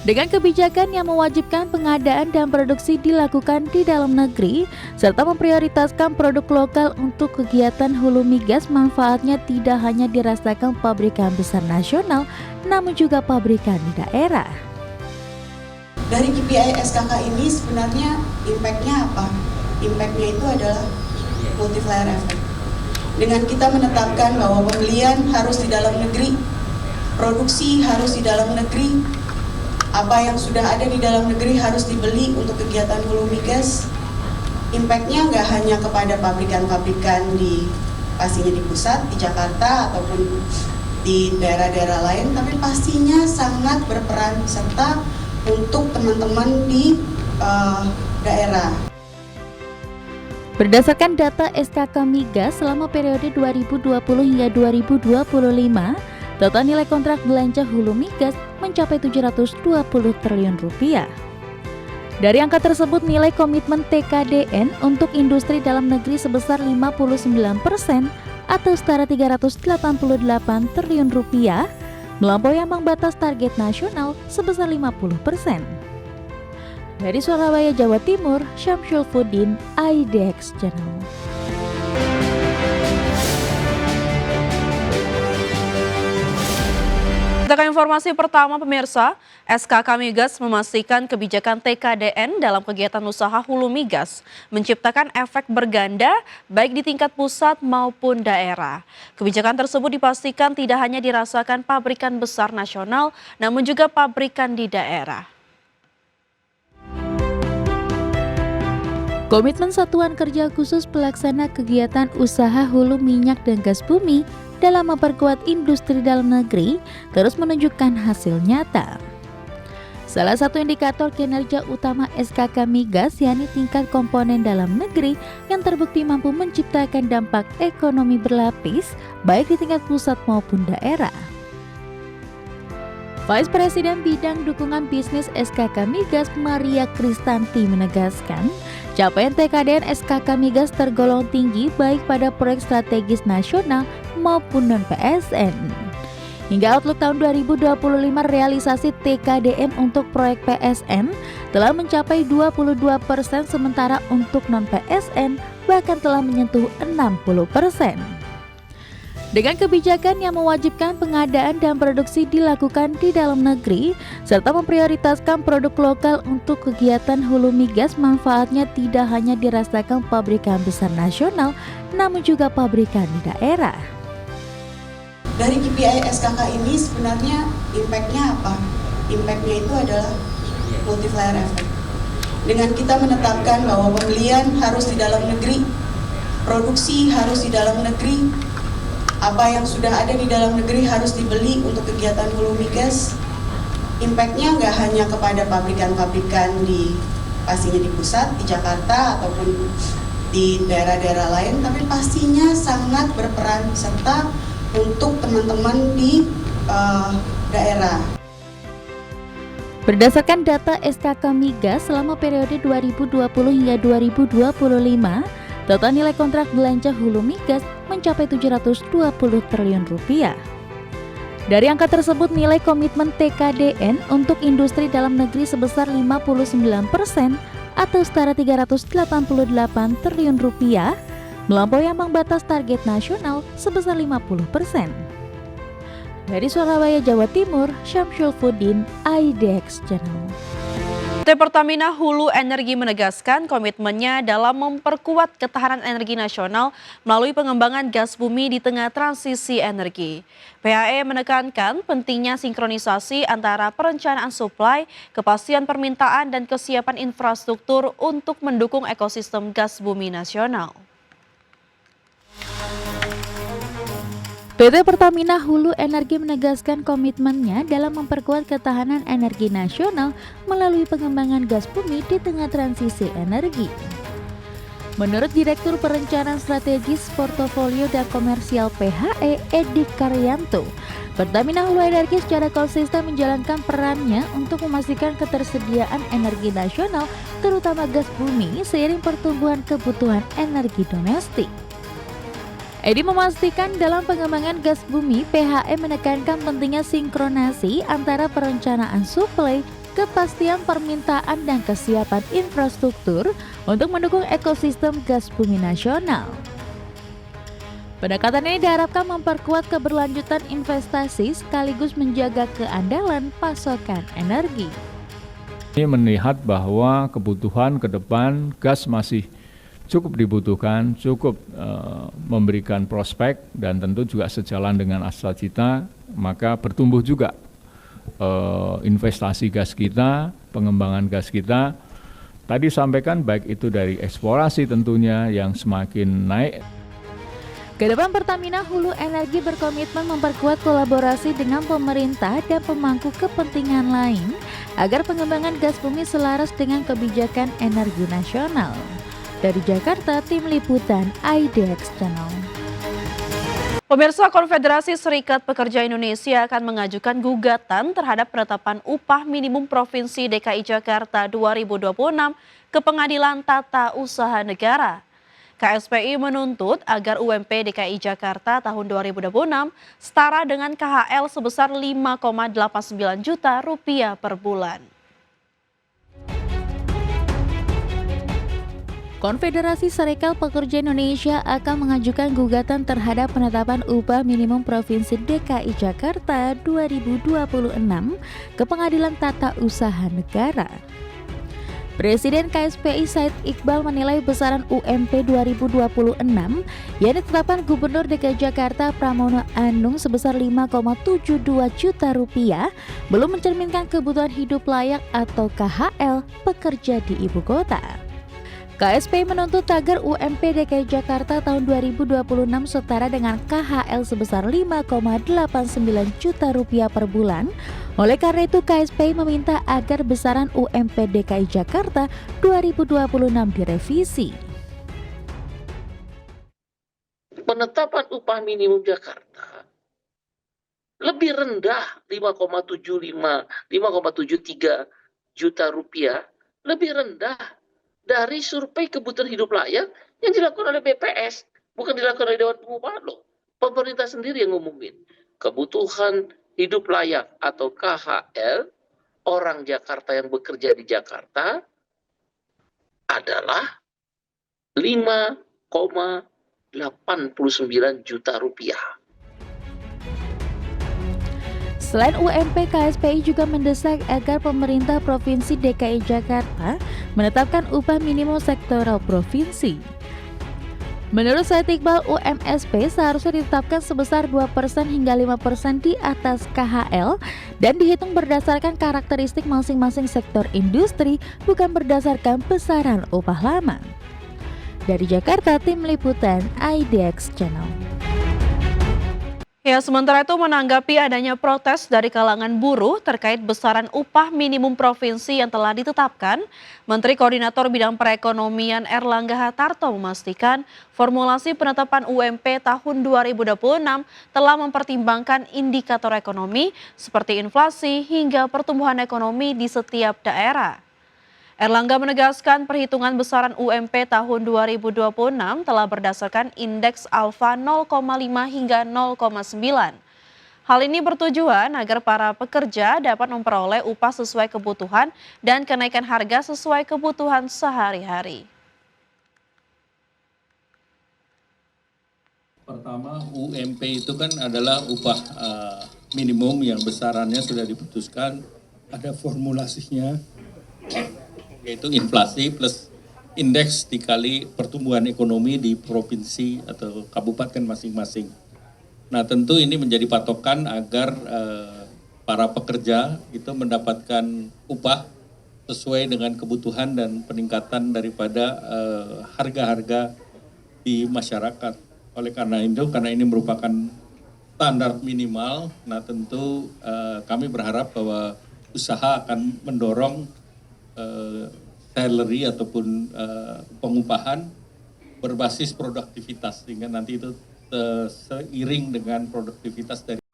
Dengan kebijakan yang mewajibkan pengadaan dan produksi dilakukan di dalam negeri, serta memprioritaskan produk lokal untuk kegiatan hulu migas, manfaatnya tidak hanya dirasakan pabrikan besar nasional, namun juga pabrikan di daerah. Dari KPI SKK ini sebenarnya impact-nya apa? Impact-nya itu adalah multiplier effect. Dengan kita menetapkan bahwa pembelian harus di dalam negeri, produksi harus di dalam negeri, apa yang sudah ada di dalam negeri harus dibeli untuk kegiatan hulu migas. Impact-nya nggak hanya kepada pabrikan-pabrikan pastinya di pusat, di Jakarta ataupun di daerah-daerah lain, tapi pastinya sangat berperan serta untuk teman-teman di daerah. Berdasarkan data SKK Migas selama periode 2020 hingga 2025, total nilai kontrak belanja hulu migas mencapai 720 triliun rupiah. Dari angka tersebut, nilai komitmen TKDN untuk industri dalam negeri sebesar 59% atau setara 388 triliun rupiah, melampaui ambang batas target nasional sebesar 50%. Dari Surabaya, Jawa Timur, Syamsul Fudin, IDX Channel. Kita ke informasi pertama pemirsa, SKK Migas memastikan kebijakan TKDN dalam kegiatan usaha hulu migas menciptakan efek berganda baik di tingkat pusat maupun daerah. Kebijakan tersebut dipastikan tidak hanya dirasakan pabrikan besar nasional, namun juga pabrikan di daerah. Komitmen Satuan Kerja Khusus Pelaksana Kegiatan Usaha Hulu Minyak dan Gas Bumi dalam memperkuat industri dalam negeri terus menunjukkan hasil nyata. Salah satu indikator kinerja utama SKK Migas yakni tingkat komponen dalam negeri yang terbukti mampu menciptakan dampak ekonomi berlapis baik di tingkat pusat maupun daerah. Vice Presiden Bidang Dukungan Bisnis SKK Migas Maria Kristanti menegaskan, capaian TKDN SKK Migas tergolong tinggi baik pada proyek strategis nasional maupun non-PSN. Hingga outlook tahun 2025, realisasi TKDN untuk proyek PSN telah mencapai 22%, sementara untuk non-PSN bahkan telah menyentuh 60%. Dengan kebijakan yang mewajibkan pengadaan dan produksi dilakukan di dalam negeri, serta memprioritaskan produk lokal untuk kegiatan hulu migas, manfaatnya tidak hanya dirasakan pabrikan besar nasional, namun juga pabrikan di daerah. Dari KPI SKK ini sebenarnya impact-nya apa? Impact-nya itu adalah multiplier effect. Dengan kita menetapkan bahwa pembelian harus di dalam negeri, produksi harus di dalam negeri, apa yang sudah ada di dalam negeri harus dibeli untuk kegiatan hulu migas. Impact-nya nggak hanya kepada pabrikan-pabrikan pastinya di pusat, di Jakarta ataupun di daerah-daerah lain, tapi pastinya sangat berperan serta untuk teman-teman di daerah. Berdasarkan data SKK Migas selama periode 2020 hingga 2025, total nilai kontrak belanja hulu migas mencapai 720 triliun rupiah. Dari angka tersebut, nilai komitmen TKDN untuk industri dalam negeri sebesar 59% atau setara 388 triliun rupiah, melampaui ambang batas target nasional sebesar 50%. Dari Surabaya, Jawa Timur, Syamsul Fudin, IDX Channel. PT Pertamina Hulu Energi menegaskan komitmennya dalam memperkuat ketahanan energi nasional melalui pengembangan gas bumi di tengah transisi energi. PHE menekankan pentingnya sinkronisasi antara perencanaan suplai, kepastian permintaan, dan kesiapan infrastruktur untuk mendukung ekosistem gas bumi nasional. PT Pertamina Hulu Energi menegaskan komitmennya dalam memperkuat ketahanan energi nasional melalui pengembangan gas bumi di tengah transisi energi. Menurut Direktur Perencanaan Strategis Portofolio dan Komersial PHE, Edi Karyanto, Pertamina Hulu Energi secara konsisten menjalankan perannya untuk memastikan ketersediaan energi nasional, terutama gas bumi, seiring pertumbuhan kebutuhan energi domestik. Edi memastikan dalam pengembangan gas bumi, PHE menekankan pentingnya sinkronasi antara perencanaan suplai, kepastian permintaan dan kesiapan infrastruktur untuk mendukung ekosistem gas bumi nasional. Pendekatan ini diharapkan memperkuat keberlanjutan investasi sekaligus menjaga keandalan pasokan energi. Ini melihat bahwa kebutuhan ke depan gas masih cukup dibutuhkan, cukup memberikan prospek dan tentu juga sejalan dengan asa cita, maka bertumbuh juga investasi gas kita, pengembangan gas kita. Tadi sampaikan baik itu dari eksplorasi tentunya yang semakin naik. Kedepan Pertamina Hulu Energi berkomitmen memperkuat kolaborasi dengan pemerintah dan pemangku kepentingan lain agar pengembangan gas bumi selaras dengan kebijakan energi nasional. Dari Jakarta, Tim Liputan IDX Channel. Pemirsa, Konfederasi Serikat Pekerja Indonesia akan mengajukan gugatan terhadap penetapan upah minimum Provinsi DKI Jakarta 2026 ke Pengadilan Tata Usaha Negara. KSPI menuntut agar UMP DKI Jakarta tahun 2026 setara dengan KHL sebesar 5,89 juta rupiah per bulan. Konfederasi Serikat Pekerja Indonesia akan mengajukan gugatan terhadap penetapan upah minimum Provinsi DKI Jakarta 2026 ke Pengadilan Tata Usaha Negara. Presiden KSPI Said Iqbal menilai besaran UMP 2026 yang ditetapkan Gubernur DKI Jakarta Pramono Anung sebesar 5,72 juta rupiah belum mencerminkan kebutuhan hidup layak atau KHL pekerja di ibu kota. KSPI menuntut agar UMP DKI Jakarta tahun 2026 setara dengan KHL sebesar 5,89 juta rupiah per bulan. Oleh karena itu, KSPI meminta agar besaran UMP DKI Jakarta 2026 direvisi. Penetapan upah minimum Jakarta lebih rendah 5,73 juta rupiah, lebih rendah dari survei kebutuhan hidup layak yang dilakukan oleh BPS, bukan dilakukan oleh Dewan Pengupahan loh. Pemerintah sendiri yang ngumumin. Kebutuhan hidup layak atau KHL orang Jakarta yang bekerja di Jakarta adalah 5,89 juta rupiah. Selain UMP, KSPI juga mendesak agar pemerintah Provinsi DKI Jakarta menetapkan upah minimum sektoral provinsi. Menurut Said Iqbal, UMSP seharusnya ditetapkan sebesar 2% hingga 5% di atas KHL dan dihitung berdasarkan karakteristik masing-masing sektor industri, bukan berdasarkan besaran upah lama. Dari Jakarta, Tim Liputan IDX Channel. Ya, sementara itu menanggapi adanya protes dari kalangan buruh terkait besaran upah minimum provinsi yang telah ditetapkan, Menteri Koordinator Bidang Perekonomian Erlangga Hartarto memastikan formulasi penetapan UMP tahun 2026 telah mempertimbangkan indikator ekonomi seperti inflasi hingga pertumbuhan ekonomi di setiap daerah. Erlangga menegaskan perhitungan besaran UMP tahun 2026 telah berdasarkan indeks alfa 0,5 hingga 0,9. Hal ini bertujuan agar para pekerja dapat memperoleh upah sesuai kebutuhan dan kenaikan harga sesuai kebutuhan sehari-hari. Pertama, UMP itu kan adalah upah minimum yang besarannya sudah diputuskan, ada formulasinya, yaitu inflasi plus indeks dikali pertumbuhan ekonomi di provinsi atau kabupaten masing-masing. Nah, tentu ini menjadi patokan agar para pekerja itu mendapatkan upah sesuai dengan kebutuhan dan peningkatan daripada harga-harga di masyarakat. Oleh karena itu, karena ini merupakan standar minimal, nah tentu kami berharap bahwa usaha akan mendorong salary ataupun pengupahan berbasis produktivitas, sehingga nanti itu seiring dengan produktivitas dari